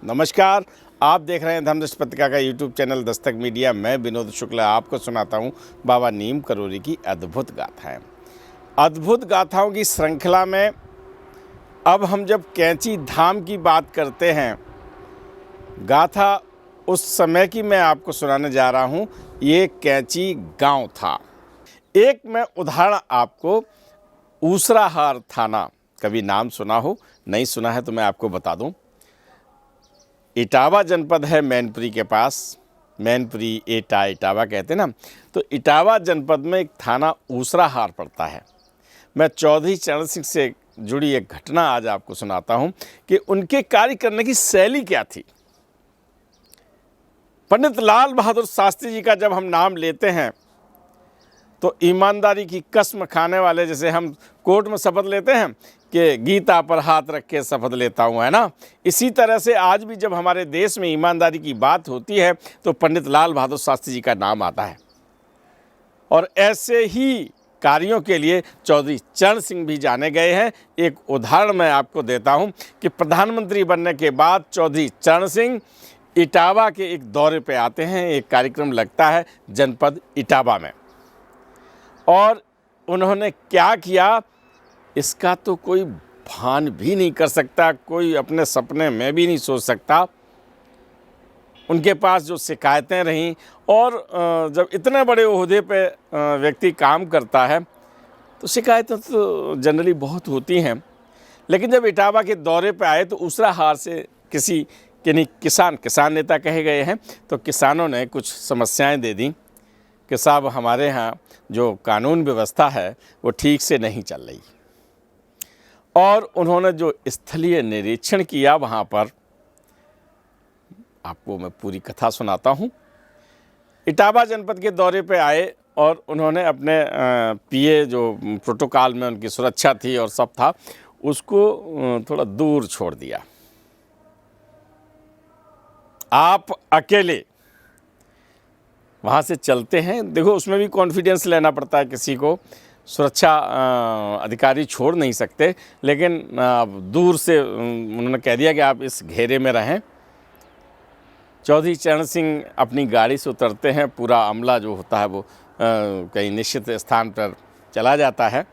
नमस्कार, आप देख रहे हैं धर्मदृष्टि पत्रिका का यूट्यूब चैनल दस्तक मीडिया। मैं विनोद शुक्ला आपको सुनाता हूं बाबा नीम करोली की अद्भुत गाथाएं। अद्भुत गाथाओं की श्रृंखला में अब हम जब कैंची धाम की बात करते हैं, गाथा उस समय की मैं आपको सुनाने जा रहा हूं। ये कैंची गांव था। एक मैं उदाहरण आपको, ऊसराहार थाना, कभी नाम सुना हो, नहीं सुना है तो मैं आपको बता दूं। इटावा जनपद है मैनपुरी के पास, मैनपुरी इटावा कहते हैं ना, तो इटावा जनपद में एक थाना ऊसराहार पड़ता है। मैं चौधरी चरण सिंह से जुड़ी एक घटना आज आपको सुनाता हूं कि उनके कार्य करने की शैली क्या थी। पंडित लाल बहादुर शास्त्री जी का जब हम नाम लेते हैं तो ईमानदारी की कसम खाने वाले, जैसे हम कोर्ट में शपथ लेते हैं कि गीता पर हाथ रख के शपथ लेता हूँ, है ना, इसी तरह से आज भी जब हमारे देश में ईमानदारी की बात होती है तो पंडित लाल बहादुर शास्त्री जी का नाम आता है। और ऐसे ही कार्यों के लिए चौधरी चरण सिंह भी जाने गए हैं। एक उदाहरण मैं आपको देता हूं कि प्रधानमंत्री बनने के बाद चौधरी चरण सिंह इटावा के एक दौरे पे आते हैं। एक कार्यक्रम लगता है जनपद इटावा में, और उन्होंने क्या किया इसका तो कोई भान भी नहीं कर सकता, कोई अपने सपने में भी नहीं सोच सकता। उनके पास जो शिकायतें रहीं, और जब इतने बड़े ओहदे पे व्यक्ति काम करता है तो शिकायतें तो जनरली बहुत होती हैं। लेकिन जब इटावा के दौरे पे आए तो ऊसराहार से किसी किसान नेता कहे गए हैं, तो किसानों ने कुछ समस्याएं दे दी कि साहब हमारे यहाँ जो कानून व्यवस्था है वो ठीक से नहीं चल रही। और उन्होंने जो स्थलीय निरीक्षण किया वहाँ पर, आपको मैं पूरी कथा सुनाता हूँ। इटावा जनपद के दौरे पे आए और उन्होंने अपने पीए, जो प्रोटोकॉल में उनकी सुरक्षा थी और सब था, उसको थोड़ा दूर छोड़ दिया। आप अकेले वहाँ से चलते हैं। देखो, उसमें भी कॉन्फिडेंस लेना पड़ता है किसी को, सुरक्षा अधिकारी छोड़ नहीं सकते, लेकिन दूर से उन्होंने कह दिया कि आप इस घेरे में रहें। चौधरी चरण सिंह अपनी गाड़ी से उतरते हैं, पूरा अमला जो होता है वो कहीं निश्चित स्थान पर चला जाता है।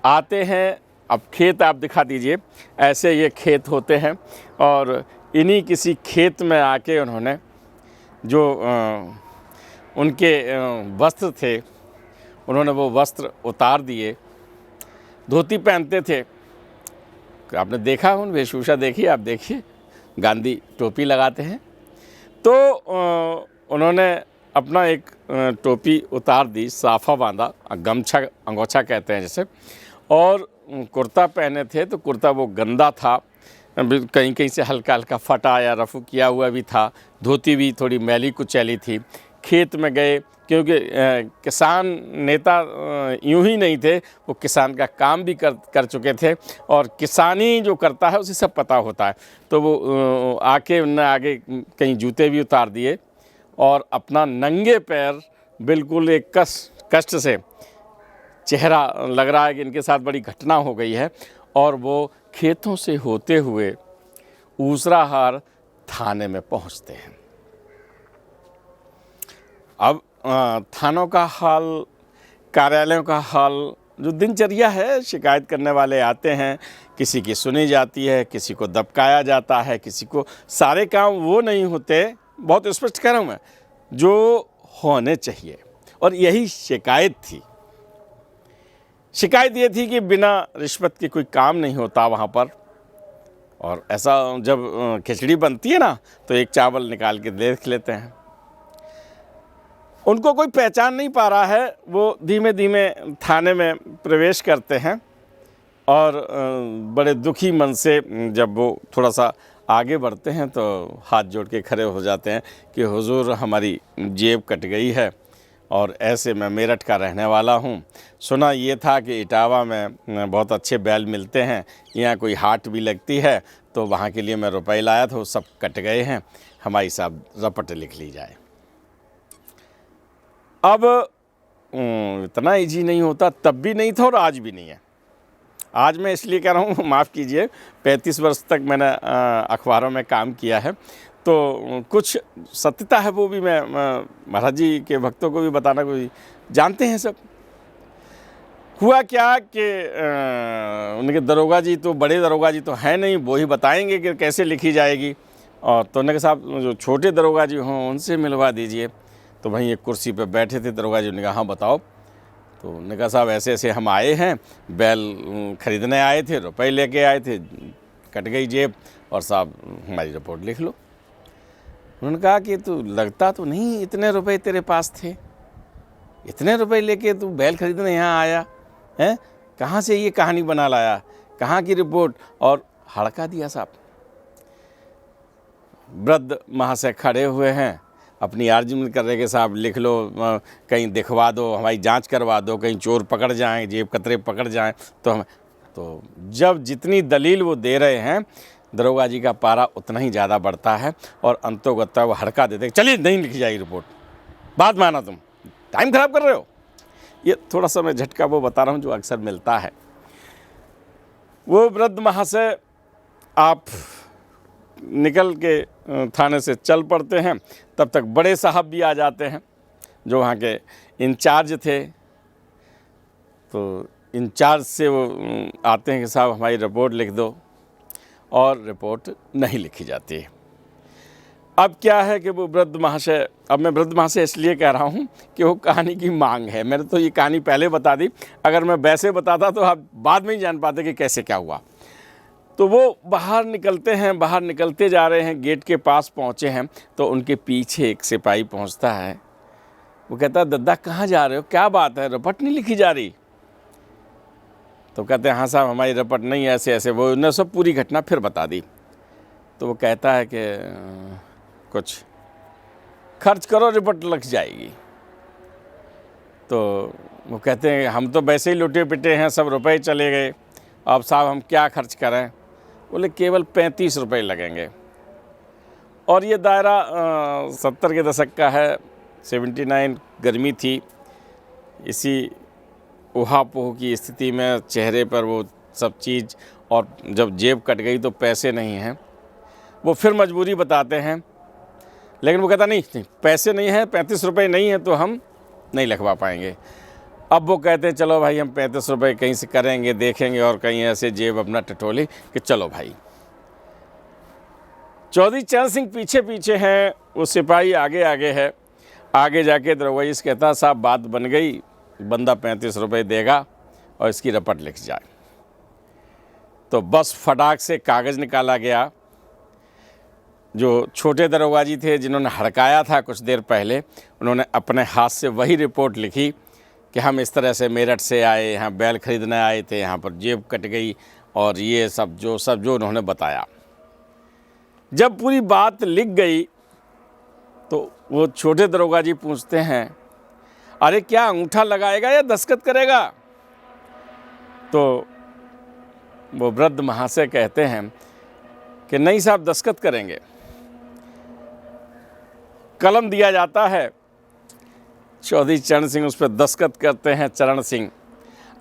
आते हैं, अब खेत आप दिखा दीजिए, ऐसे ये खेत होते हैं, और इन्हीं किसी खेत में आके उन्होंने जो उनके वस्त्र थे, उन्होंने वो वस्त्र उतार दिए। धोती पहनते थे, आपने देखा उन वेशभूषा देखी, आप देखिए, गांधी टोपी लगाते हैं। तो उन्होंने अपना एक टोपी उतार दी, साफा बांधा, गमछा अंगोछा कहते हैं जैसे, और कुर्ता पहने थे। तो कुर्ता वो गंदा था, कहीं कहीं से हल्का हल्का फटा या रफू किया हुआ भी था। धोती भी थोड़ी मैली कुचैली थी। खेत में गए, क्योंकि किसान नेता यूं ही नहीं थे, वो किसान का काम भी कर चुके थे, और किसानी जो करता है उसे सब पता होता है। तो वो आके उन्होंने आगे कहीं जूते भी उतार दिए, और अपना नंगे पैर बिल्कुल एक कष्ट से, चेहरा लग रहा है कि इनके साथ बड़ी घटना हो गई है, और वो खेतों से होते हुए ऊसराहार थाने में पहुंचते हैं। अब थानों का हाल, कार्यालयों का हाल, जो दिनचर्या है, शिकायत करने वाले आते हैं, किसी की सुनी जाती है, किसी को दबकाया जाता है, किसी को, सारे काम वो नहीं होते, बहुत स्पष्ट कह रहा हूँ मैं, जो होने चाहिए। और यही शिकायत थी। शिकायत ये थी कि बिना रिश्वत के कोई काम नहीं होता वहाँ पर। और ऐसा जब खिचड़ी बनती है ना, तो एक चावल निकाल के देख लेते हैं। उनको कोई पहचान नहीं पा रहा है, वो धीमे धीमे थाने में प्रवेश करते हैं, और बड़े दुखी मन से जब वो थोड़ा सा आगे बढ़ते हैं तो हाथ जोड़ के खड़े हो जाते हैं कि हुजूर, हमारी जेब कट गई है, और ऐसे मैं मेरठ का रहने वाला हूँ। सुना ये था कि इटावा में बहुत अच्छे बैल मिलते हैं, यहाँ कोई हाट भी लगती है, तो वहाँ के लिए मैं रुपए लाया था, वो सब कट गए हैं, हमारी साहब रपट लिख ली जाए। अब इतना ईजी नहीं होता, तब भी नहीं था और आज भी नहीं है। आज मैं इसलिए कह रहा हूँ, माफ़ कीजिए, 35 वर्ष तक मैंने अखबारों में काम किया है, तो कुछ सत्यता है वो भी मैं महाराज जी के भक्तों को भी बताना, कोई जानते हैं सब। हुआ क्या कि उनके दरोगा जी तो, बड़े दरोगा जी तो हैं नहीं, वो ही बताएंगे कि कैसे लिखी जाएगी। और तो उन्होंने कहा साहब जो छोटे दरोगा जी हों उनसे मिलवा दीजिए। तो वहीं एक कुर्सी पे बैठे थे दरोगा जी, उन्होंने कहा हाँ बताओ। तो उन्होंने कहा साहब ऐसे ऐसे हम आए हैं, बैल ख़रीदने आए थे, रुपए लेके आए थे, कट गई जेब, और साहब हमारी रिपोर्ट लिख लो। उन्होंने कहा कि तू लगता तो नहीं इतने रुपए तेरे पास थे, इतने रुपए लेके तू बैल खरीदने यहाँ आया है, कहाँ से ये कहानी बना लाया, कहाँ की रिपोर्ट? और हड़का दिया साहब। वृद्ध महाशय खड़े हुए हैं, अपनी आर्जुमेंट कर रहे कि साहब लिख लो, कहीं दिखवा दो, हमारी जांच करवा दो, कहीं चोर पकड़ जाएं, जेब कतरे पकड़ जाएं तो हम। तो जब जितनी दलील वो दे रहे हैं, दरोगा जी का पारा उतना ही ज़्यादा बढ़ता है और अंतोगत्ता वो हड़का देते, चलिए नहीं लिखी जाएगी रिपोर्ट, बात माना, तुम टाइम खराब कर रहे हो। ये थोड़ा सा मैं झटका वो बता रहा हूँ जो अक्सर मिलता है। वो वृद्ध महाशय आप निकल के थाने से चल पड़ते हैं, तब तक बड़े साहब भी आ जाते हैं जो वहाँ के इंचार्ज थे। तो इंचार्ज से वो आते हैं कि साहब हमारी रिपोर्ट लिख दो, और रिपोर्ट नहीं लिखी जाती है। अब क्या है कि वो वृद्ध महाशय, अब मैं वृद्ध महाशय इसलिए कह रहा हूँ कि वो कहानी की मांग है। मैंने तो ये कहानी पहले बता दी, अगर मैं वैसे बताता तो आप बाद में ही जान पाते कि कैसे क्या हुआ। तो वो बाहर निकलते हैं, बाहर निकलते जा रहे हैं, गेट के पास पहुँचे हैं तो उनके पीछे एक सिपाही पहुँचता है। वो कहता है दद्दा कहाँ जा रहे हो, क्या बात है, रिपोर्ट नहीं लिखी जा रही? तो कहते हैं हाँ साहब हमारी रिपोर्ट नहीं, ऐसे ऐसे। वो उन्होंने सब पूरी घटना फिर बता दी। तो वो कहता है कि कुछ खर्च करो रिपोर्ट लग जाएगी। तो वो कहते हैं हम तो वैसे ही लुटे पिटे हैं, सब रुपए चले गए, अब साहब हम क्या खर्च करें? बोले केवल 35 रुपये लगेंगे। और ये दायरा 70 के दशक का है, 79 गर्मी थी, इसी उहापोह की स्थिति में चेहरे पर वो सब चीज़, और जब जेब कट गई तो पैसे नहीं हैं। वो फिर मजबूरी बताते हैं, लेकिन वो कहता नहीं पैसे नहीं हैं, 35 रुपये नहीं है तो हम नहीं लिखवा पाएंगे। अब वो कहते हैं चलो भाई हम 35 रुपये कहीं से करेंगे, देखेंगे, और कहीं ऐसे जेब अपना टटोली कि चलो भाई। चौधरी चरण सिंह पीछे पीछे हैं, वो सिपाही आगे आगे है। आगे जाके दरोगा से कहता साहब बात बन गई, बंदा 35 रुपये देगा और इसकी रिपोर्ट लिख जाए। तो बस फटाक से कागज़ निकाला गया। जो छोटे दरोगा जी थे जिन्होंने हड़काया था कुछ देर पहले, उन्होंने अपने हाथ से वही रिपोर्ट लिखी कि हम इस तरह से मेरठ से आए, यहाँ बैल खरीदने आए थे, यहाँ पर जेब कट गई, और ये सब जो उन्होंने बताया। जब पूरी बात लिख गई तो वो छोटे दरोगा जी पूछते हैं अरे क्या अंगूठा लगाएगा या दस्तखत करेगा? तो वो वृद्ध महाशय कहते हैं कि नहीं साहब दस्तखत करेंगे। कलम दिया जाता है, चौधरी चरण सिंह उस पर दस्तखत करते हैं, चरण सिंह।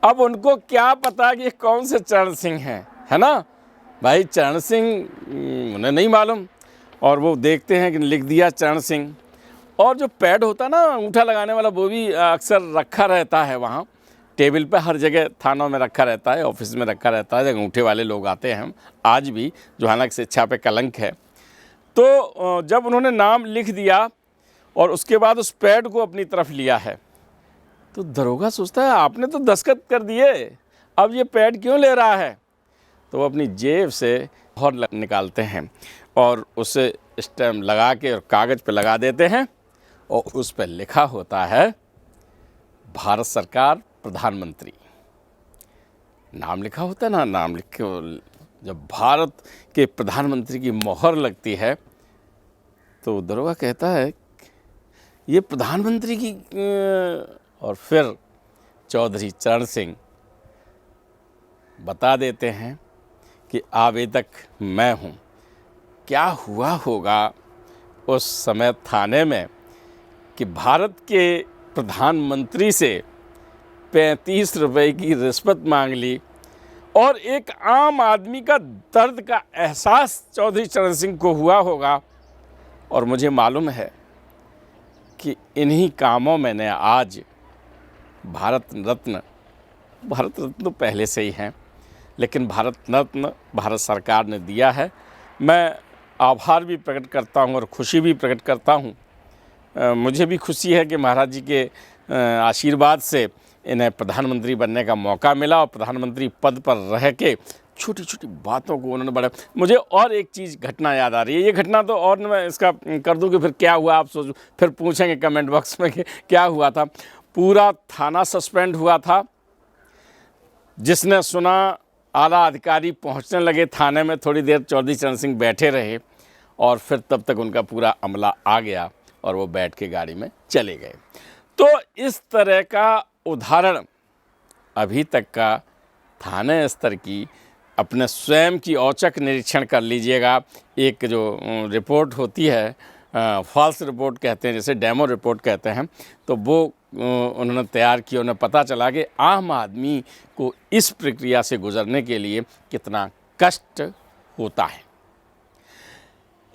अब उनको क्या पता कि कौन से चरण सिंह हैं, है ना भाई, चरण सिंह उन्हें नहीं मालूम। और वो देखते हैं कि लिख दिया चरण सिंह। और जो पैड होता है ना अंगूठा लगाने वाला, वो भी अक्सर रखा रहता है वहाँ टेबल पे, हर जगह थानों में रखा रहता है, ऑफिस में रखा रहता है, अंगूठे वाले लोग आते हैं आज भी, जो हालांकि शिक्षा पे कलंक है। तो जब उन्होंने नाम लिख दिया और उसके बाद उस पैड को अपनी तरफ लिया है, तो दरोगा सोचता है आपने तो दस्तखत कर दिए, अब ये पैड क्यों ले रहा है? तो वो अपनी जेब से और निकालते हैं और उसे स्टैम्प लगा के और कागज़ पे लगा देते हैं, और उस पर लिखा होता है भारत सरकार प्रधानमंत्री। नाम लिखा होता है ना, नाम लिख के जब भारत के प्रधानमंत्री की मोहर लगती है तो दरोगा कहता है ये प्रधानमंत्री की। और फिर चौधरी चरण सिंह बता देते हैं कि आवेदक मैं हूँ। क्या हुआ होगा उस समय थाने में कि भारत के प्रधानमंत्री से 35 रुपए की रिश्वत मांग ली, और एक आम आदमी का दर्द का एहसास चौधरी चरण सिंह को हुआ होगा। और मुझे मालूम है कि इन्हीं कामों में ने आज भारत रत्न तो पहले से ही हैं, लेकिन भारत रत्न भारत सरकार ने दिया है। मैं आभार भी प्रकट करता हूं और खुशी भी प्रकट करता हूं। मुझे भी खुशी है कि महाराज जी के आशीर्वाद से इन्हें प्रधानमंत्री बनने का मौका मिला और प्रधानमंत्री पद पर रह के छोटी छोटी बातों को उन्होंने बड़ा। मुझे और एक चीज़ घटना याद आ रही है। ये घटना तो और मैं इसका कर दूं कि फिर क्या हुआ आप सोचो, फिर पूछेंगे कमेंट बॉक्स में कि क्या हुआ था। पूरा थाना सस्पेंड हुआ था। जिसने सुना आला अधिकारी पहुंचने लगे थाने में, थोड़ी देर चौधरी चरण सिंह बैठे रहे और फिर तब तक उनका पूरा अमला आ गया और वो बैठ के गाड़ी में चले गए। तो इस तरह का उदाहरण अभी तक का थाने स्तर की अपने स्वयं की औचक निरीक्षण कर लीजिएगा। एक जो रिपोर्ट होती है, फॉल्स रिपोर्ट कहते हैं, जैसे डेमो रिपोर्ट कहते हैं, तो वो उन्होंने तैयार की। उन्हें पता चला कि आम आदमी को इस प्रक्रिया से गुजरने के लिए कितना कष्ट होता है।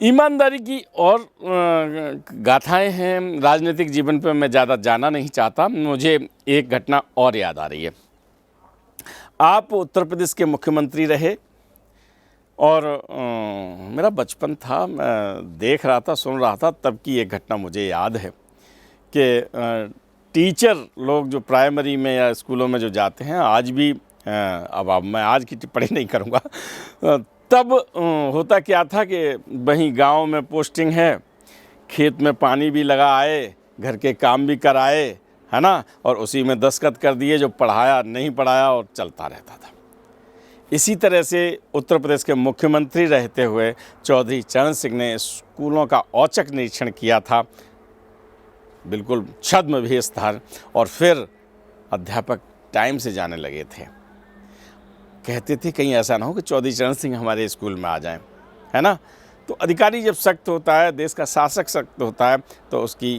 ईमानदारी की और गाथाएं हैं। राजनीतिक जीवन पर मैं ज़्यादा जाना नहीं चाहता। मुझे एक घटना और याद आ रही है। आप उत्तर प्रदेश के मुख्यमंत्री रहे और मेरा बचपन था, मैं देख रहा था, सुन रहा था, तब की एक घटना मुझे याद है कि टीचर लोग जो प्राइमरी में या स्कूलों में जो जाते हैं, आज भी अब मैं आज की टिप्पणी नहीं करूँगा, तब होता क्या था कि वहीं गांव में पोस्टिंग है, खेत में पानी भी लगा आए, घर के काम भी कराए, है ना, और उसी में दस्तखत कर दिए, जो पढ़ाया नहीं पढ़ाया और चलता रहता था। इसी तरह से उत्तर प्रदेश के मुख्यमंत्री रहते हुए चौधरी चरण सिंह ने स्कूलों का औचक निरीक्षण किया था, बिल्कुल छद्म भेष था, और फिर अध्यापक टाइम से जाने लगे थे। कहते थे कहीं ऐसा ना हो कि चौधरी चरण सिंह हमारे स्कूल में आ जाएं, है ना। तो अधिकारी जब सख्त होता है, देश का शासक सख्त होता है, तो उसकी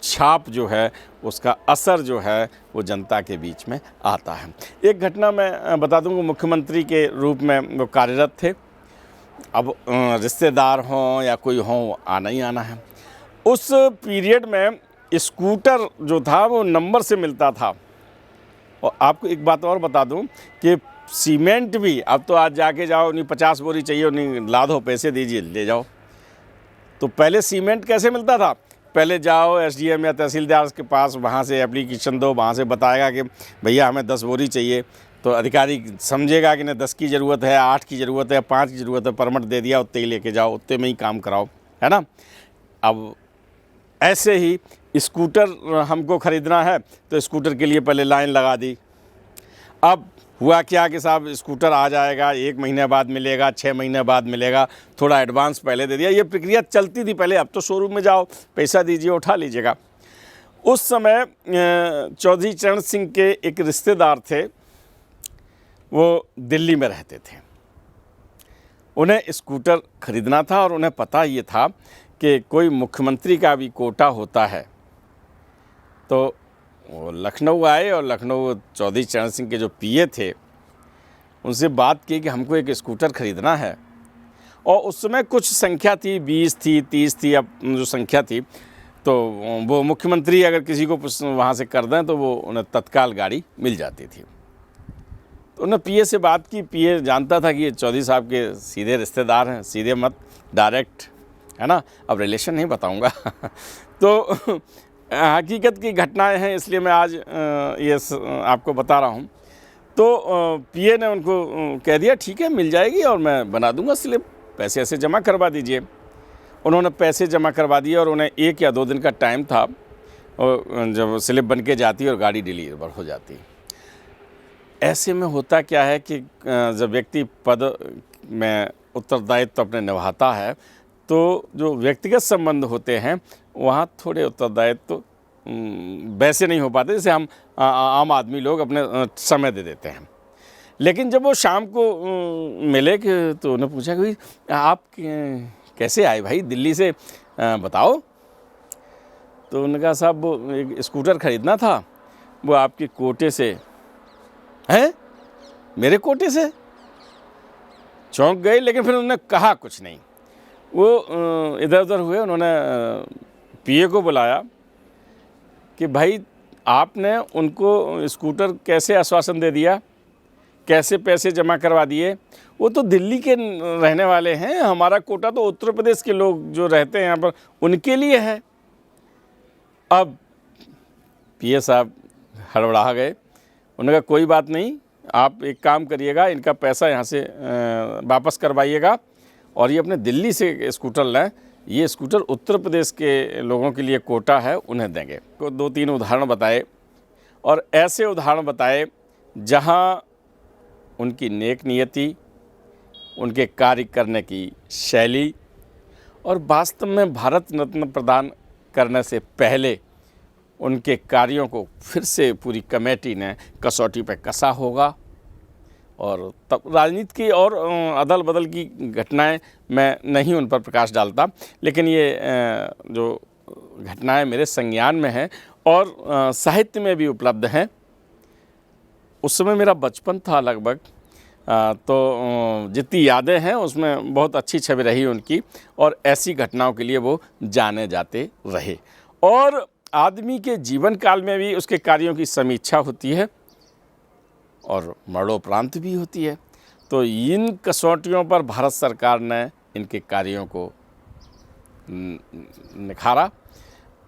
छाप जो है, उसका असर जो है, वो जनता के बीच में आता है। एक घटना मैं बता दूं, मुख्यमंत्री के रूप में वो कार्यरत थे। अब रिश्तेदार हों या कोई हों, आना ही आना है। उस पीरियड में स्कूटर जो था वो नंबर से मिलता था। और आपको एक बात और बता दूं कि सीमेंट भी, अब तो आज जाके जाओ, नहीं 50 बोरी चाहिए, नहीं ला दो, पैसे दीजिए ले जाओ। तो पहले सीमेंट कैसे मिलता था? पहले जाओ एसडीएम या तहसीलदार के पास, वहाँ से एप्लीकेशन दो, वहाँ से बताएगा कि भैया हमें 10 बोरी चाहिए। तो अधिकारी समझेगा कि नहीं 10 की ज़रूरत है, 8 की ज़रूरत है, 5 की ज़रूरत है, परमिट दे दिया, उतने ही लेके जाओ, उतने में ही काम कराओ, है ना। अब ऐसे ही स्कूटर हमको ख़रीदना है, तो स्कूटर के लिए पहले लाइन लगा दी। अब हुआ क्या कि साहब स्कूटर आ जाएगा, 1 महीने बाद मिलेगा, 6 महीने बाद मिलेगा, थोड़ा एडवांस पहले दे दिया। ये प्रक्रिया चलती थी पहले। अब तो शोरूम में जाओ, पैसा दीजिए, उठा लीजिएगा। उस समय चौधरी चरण सिंह के एक रिश्तेदार थे, वो दिल्ली में रहते थे। उन्हें स्कूटर ख़रीदना था और उन्हें पता ये था कि कोई मुख्यमंत्री का भी कोटा होता है। तो वो लखनऊ आए और लखनऊ चौधरी चरण सिंह के जो पीए थे, उनसे बात की कि हमको एक स्कूटर ख़रीदना है। और उस समय कुछ संख्या थी, 20 थी, 30 थी, अब जो संख्या थी, तो वो मुख्यमंत्री अगर किसी को वहाँ से कर दें तो वो उन्हें तत्काल गाड़ी मिल जाती थी। तो उन्हें पीए से बात की। पीए जानता था कि ये चौधरी साहब के सीधे रिश्तेदार हैं, सीधे मत, डायरेक्ट, है ना। अब रिलेशन नहीं बताऊँगा तो हकीकत की घटनाएं हैं, इसलिए मैं आज ये आपको बता रहा हूँ। तो पीए ने उनको कह दिया ठीक है मिल जाएगी और मैं बना दूंगा स्लिप, पैसे ऐसे जमा करवा दीजिए। उन्होंने पैसे जमा करवा दिए और उन्हें 1 या 2 दिन का टाइम था, और जब स्लिप बन के जाती और गाड़ी डिलीवर हो जाती। ऐसे में होता क्या है कि जब व्यक्ति पद में उत्तरदायित्व तो अपने निभाता है, तो जो व्यक्तिगत संबंध होते हैं वहाँ थोड़े उत्तरदायित्व तो वैसे नहीं हो पाते जैसे हम आम आदमी लोग अपने समय दे देते हैं। लेकिन जब वो शाम को मिले कि तो उन्हें पूछा कि आप कैसे आए भाई दिल्ली से, बताओ। तो उन्होंने कहा साहब वो एक स्कूटर ख़रीदना था, वो आपके कोटे से है। मेरे कोटे से चौंक गए, लेकिन फिर उन्होंने कहा कुछ नहीं। वो इधर उधर हुए, उन्होंने पीए को बुलाया कि भाई आपने उनको स्कूटर कैसे आश्वासन दे दिया, कैसे पैसे जमा करवा दिए? वो तो दिल्ली के रहने वाले हैं, हमारा कोटा तो उत्तर प्रदेश के लोग जो रहते हैं यहाँ पर उनके लिए है। अब पीए साहब हड़बड़ा गए। उन्होंने कहा कोई बात नहीं, आप एक काम करिएगा, इनका पैसा यहाँ से वापस करवाइएगा और ये अपने दिल्ली से स्कूटर लें। ये स्कूटर उत्तर प्रदेश के लोगों के लिए कोटा है, उन्हें देंगे। तो 2-3 उदाहरण बताए और ऐसे उदाहरण बताए जहाँ उनकी नेक नियति, उनके कार्य करने की शैली और वास्तव में भारत रत्न प्रदान करने से पहले उनके कार्यों को फिर से पूरी कमेटी ने कसौटी पर कसा होगा। और तब राजनीति की और अदल बदल की घटनाएं मैं नहीं उन पर प्रकाश डालता, लेकिन ये जो घटनाएं मेरे संज्ञान में हैं और साहित्य में भी उपलब्ध हैं। उस समय मेरा बचपन था लगभग, तो जितनी यादें हैं उसमें बहुत अच्छी छवि रही उनकी और ऐसी घटनाओं के लिए वो जाने जाते रहे। और आदमी के जीवन काल में भी उसके कार्यों की समीक्षा होती है और मरणोपरांत भी होती है। तो इन कसौटियों पर भारत सरकार ने इनके कार्यों को निखारा,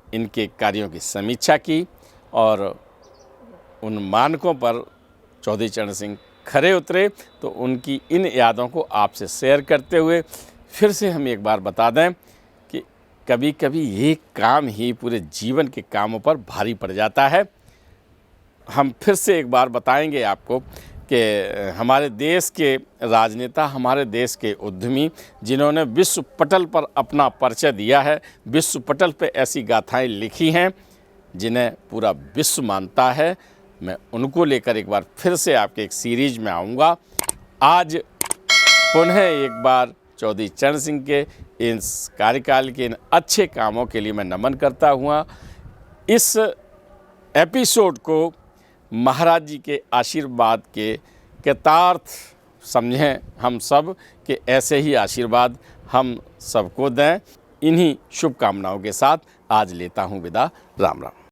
इनके कार्यों की समीक्षा की और उन मानकों पर चौधरी चरण सिंह खरे उतरे। तो उनकी इन यादों को आपसे शेयर करते हुए फिर से हम एक बार बता दें कि कभी कभी ये काम ही पूरे जीवन के कामों पर भारी पड़ जाता है। हम फिर से एक बार बताएंगे आपको कि हमारे देश के राजनेता, हमारे देश के उद्यमी जिन्होंने विश्व पटल पर अपना परिचय दिया है, विश्व पटल पर ऐसी गाथाएं लिखी हैं जिन्हें पूरा विश्व मानता है, मैं उनको लेकर एक बार फिर से आपके एक सीरीज में आऊँगा। आज पुनः एक बार चौधरी चरण सिंह के इस कार्यकाल के इन अच्छे कामों के लिए मैं नमन करता हुआ इस एपिसोड को महाराज जी के आशीर्वाद के कृतार्थ समझें हम सब कि ऐसे ही आशीर्वाद हम सबको दें। इन्हीं शुभकामनाओं के साथ आज लेता हूँ विदा। राम राम।